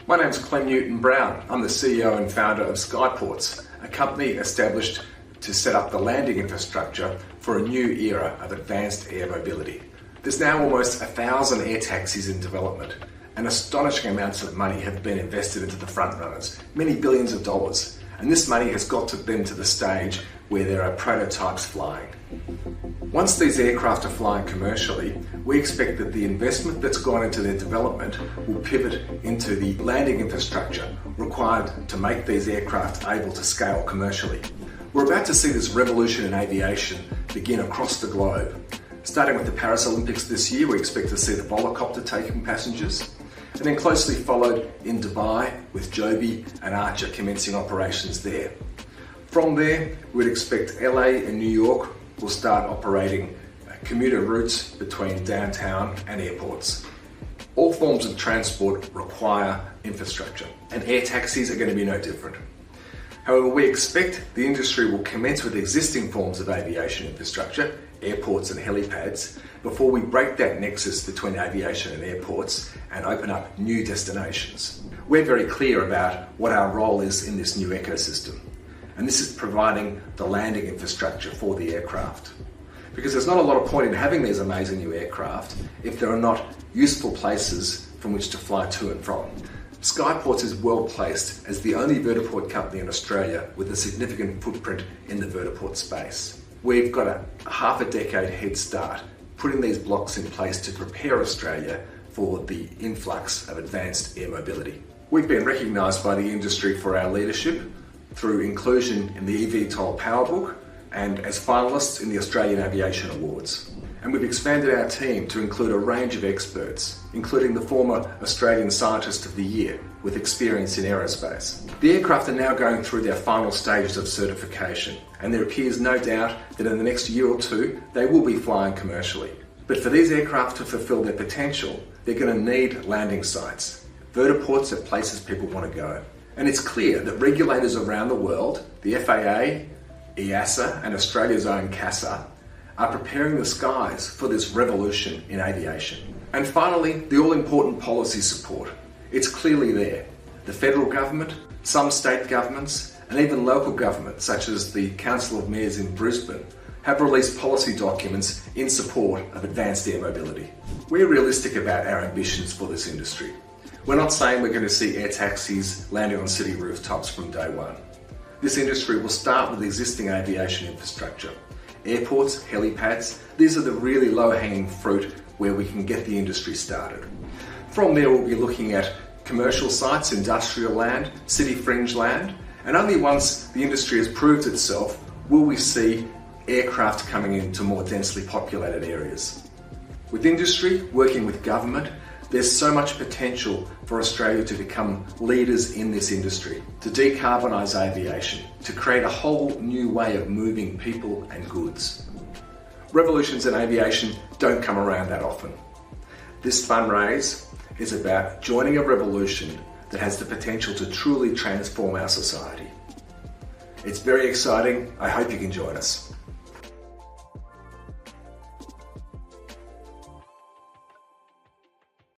My name's Clem Newton-Brown. I'm the CEO and founder of Skyportz, a company established to set up the landing infrastructure for a new era of advanced air mobility. There's now almost 1,000 air taxis in development, and astonishing amounts of money have been invested into the front runners, many billions of dollars, and this money has got them to the stage where there are prototypes flying. Once these aircraft are flying commercially, we expect that the investment that's gone into their development will pivot into the landing infrastructure required to make these aircraft able to scale commercially. We're about to see this revolution in aviation begin across the globe. Starting with the Paris Olympics this year, we expect to see the Volocopter taking passengers, and then closely followed in Dubai with Joby and Archer commencing operations there. From there, we'd expect LA and New York will start operating commuter routes between downtown and airports. All forms of transport require infrastructure, and air taxis are going to be no different. However, we expect the industry will commence with existing forms of aviation infrastructure, airports and helipads, before we break that nexus between aviation and airports and open up new destinations. We're very clear about what our role is in this new ecosystem, and this is providing the landing infrastructure for the aircraft. Because there's not a lot of point in having these amazing new aircraft if there are not useful places from which to fly to and from. Skyportz is well placed as the only vertiport company in Australia with a significant footprint in the vertiport space. We've got a half a decade head start putting these blocks in place to prepare Australia for the influx of advanced air mobility. We've been recognised by the industry for our leadership through inclusion in the eVTOL Powerbook and as finalists in the Australian Aviation Awards. And we've expanded our team to include a range of experts, including the former Australian Scientist of the Year with experience in aerospace. The aircraft are now going through their final stages of certification, and there appears no doubt that in the next year or two, they will be flying commercially. But for these aircraft to fulfill their potential, they're going to need landing sites. Vertiports are places people want to go. And it's clear that regulators around the world, the FAA, EASA and Australia's own CASA, are preparing the skies for this revolution in aviation. And finally, the all-important policy support. It's clearly there. The federal government, some state governments, and even local governments, such as the Council of Mayors in Brisbane, have released policy documents in support of advanced air mobility. We're realistic about our ambitions for this industry. We're not saying we're going to see air taxis landing on city rooftops from day one. This industry will start with existing aviation infrastructure. Airports, helipads, these are the really low-hanging fruit where we can get the industry started. From there, we'll be looking at commercial sites, industrial land, city fringe land, and only once the industry has proved itself will we see aircraft coming into more densely populated areas. With industry working with government, there's so much potential for Australia to become leaders in this industry, to decarbonise aviation, to create a whole new way of moving people and goods. Revolutions in aviation don't come around that often. This fundraise is about joining a revolution that has the potential to truly transform our society. It's very exciting. I hope you can join us.